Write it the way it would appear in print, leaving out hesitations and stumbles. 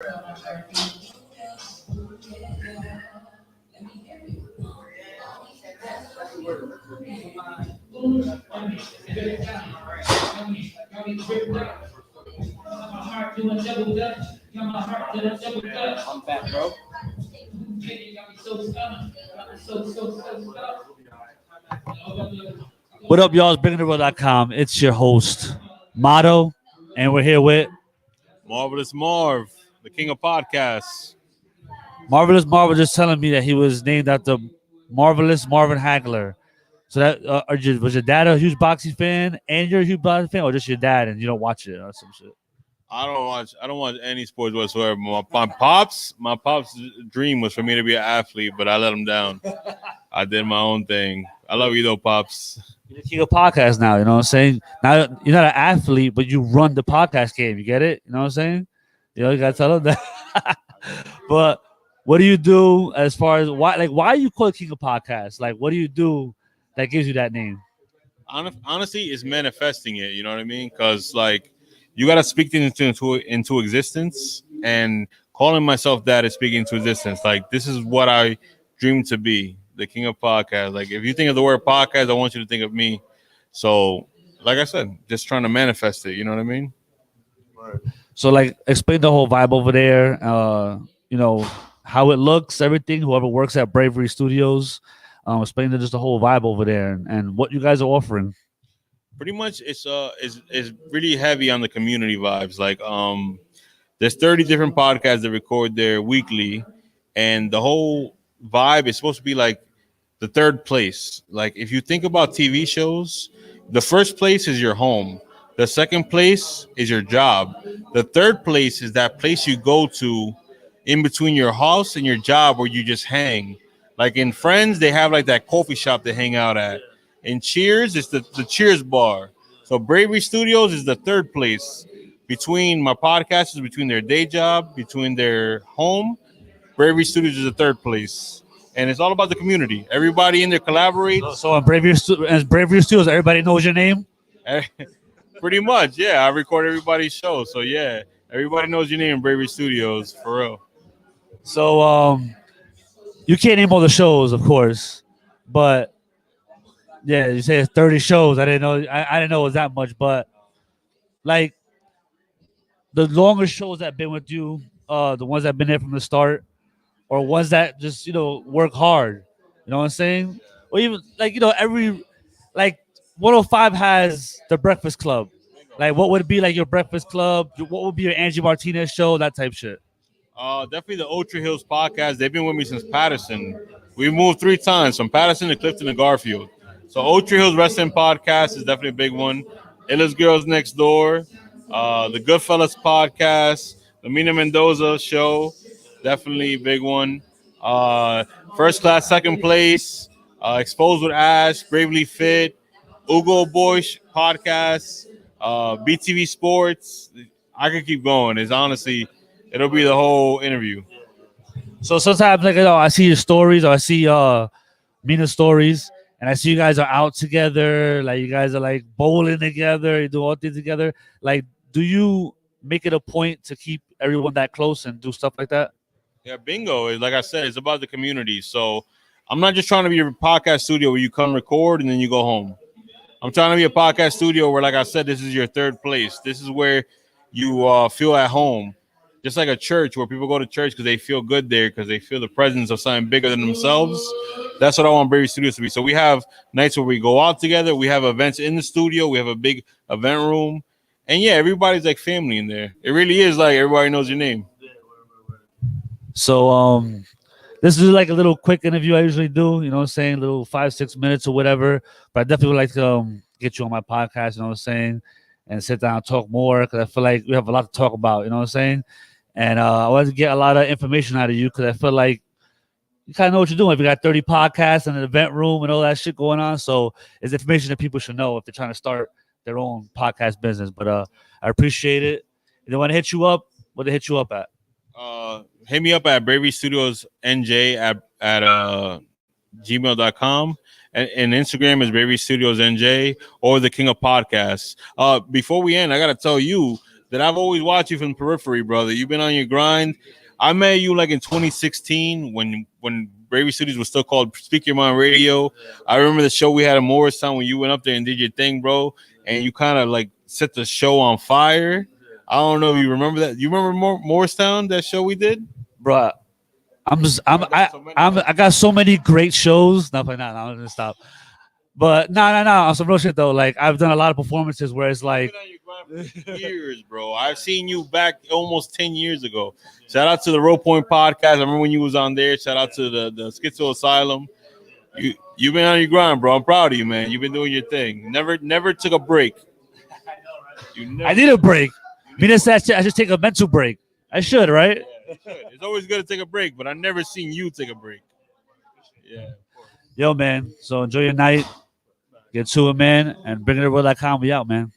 I'm back, bro. What up, y'all? It's BringingTheRoad.com. It's your host, Motto, and we're here with Marvelous Marv, the king of podcasts. Marvelous Marvel just telling me that he was named after Marvelous Marvin Hagler. So that was your dad a huge boxing fan, and you're a huge boxing fan, or just your dad and you don't watch it or some shit? I don't watch any sports whatsoever. My pop's dream was for me to be an athlete, but I let him down. I did my own thing. I love you though, pops. You're the king of podcast now. You know what I'm saying? Now you're not an athlete, but you run the podcast game. You get it? You know what I'm saying? You gotta tell him that. But what do you do as far as why are you called king of podcasts? Like, what do you do that gives you that name? Honestly, it's manifesting it. You know what I mean? Because like you gotta speak things into existence, and calling myself that is speaking into existence. Like this is what I dream to be, the king of podcasts. Like if you think of the word podcast, I want you to think of me. So, like I said, just trying to manifest it. You know what I mean? So, like, explain the whole vibe over there. How it looks, everything. Whoever works at Bravery Studios, explain just the whole vibe over there and what you guys are offering. Pretty much, it's really heavy on the community vibes. Like there's 30 different podcasts that record there weekly, and the whole vibe is supposed to be like the third place. Like if you think about TV shows, the first place is your home. The second place is your job. The third place is that place you go to in between your house and your job where you just hang. Like in Friends, they have like that coffee shop they hang out at. In Cheers, it's the Cheers bar. So Bravery Studios is the third place between my podcasters, between their day job, between their home. Bravery Studios is the third place, and it's all about the community. Everybody in there collaborates. So as Bravery Studios, everybody knows your name. Pretty much, yeah. I record everybody's show, so yeah, everybody knows your name in Bravery Studios for real. So you can't name all the shows, of course, but yeah, you say it's 30 shows. I didn't know. I didn't know it was that much, but like the longer shows that have been with you, the ones that have been there from the start, or ones that just work hard. You know what I'm saying? Or even like every like 105 has the Breakfast Club. Like, what would be like your Breakfast Club? What would be your Angie Martinez show? That type shit. Definitely the Ultra Hills podcast. They've been with me since Patterson. We moved 3 times from Patterson to Clifton to Garfield. So Ultra Hills Wrestling Podcast is definitely a big one. Illa's Girls Next Door, the Goodfellas Podcast, the Mina Mendoza Show, definitely a big one. First Class Second Place, Exposed with Ash, Bravely Fit, Ugo Boys Podcast, BTV Sports. I could keep going. It's honestly, it'll be the whole interview. So sometimes, like, I see your stories, or I see Mina's stories, and I see you guys are out together. Like, you guys are like bowling together, you do all things together. Like, do you make it a point to keep everyone that close and do stuff like that? Yeah, bingo. Like I said, it's about the community. So I'm not just trying to be a podcast studio where you come record and then you go home. I'm trying to be a podcast studio where, like I said, this is your third place. This is where you feel at home. Just like a church where people go to church because they feel good there, because they feel the presence of something bigger than themselves. That's what I want Bravery Studios to be. So we have nights where we go out together. We have events in the studio. We have a big event room. And yeah, everybody's like family in there. It really is like everybody knows your name. So this is like a little quick interview I usually do, you know what I'm saying, little 5-6 minutes or whatever. But I definitely would like to get you on my podcast, you know what I'm saying, and sit down and talk more, because I feel like we have a lot to talk about, you know what I'm saying. And I wanted to get a lot of information out of you, because I feel like you kind of know what you're doing. If you got 30 podcasts and an event room and all that shit going on, so it's information that people should know if they're trying to start their own podcast business. But I appreciate it. If they want to hit you up, what they hit you up at? Hit me up at Bravery Studios NJ at gmail.com. And Instagram is Bravery Studios NJ, or the King of Podcasts. Before we end, I gotta tell you, that I've always watched you from periphery, brother. You've been on your grind. I met you like in 2016 when Bravery Studios was still called Speak Your Mind Radio. I remember the show we had in Morristown when you went up there and did your thing, bro, and you kind of like set the show on fire. I don't know if you remember that. You remember Morristown, that show we did? Bro, I got so many great shows. Not like that. I'm gonna stop. But no. On some real shit though, like I've done a lot of performances where it's like, Years, bro. I've seen you back almost 10 years ago. Shout out to the Row Point podcast. I remember when you was on there. Shout out to the Schizo Asylum. You've been on your grind, bro. I'm proud of you, man. You've been doing your thing. Never took a break. I need a break. Me just I should take a mental break. I should, right? Yeah, you should. It's always good to take a break, but I've never seen you take a break. Yeah. Yo, man. So enjoy your night. Get to it, man, and bring it to World.com. We out, man.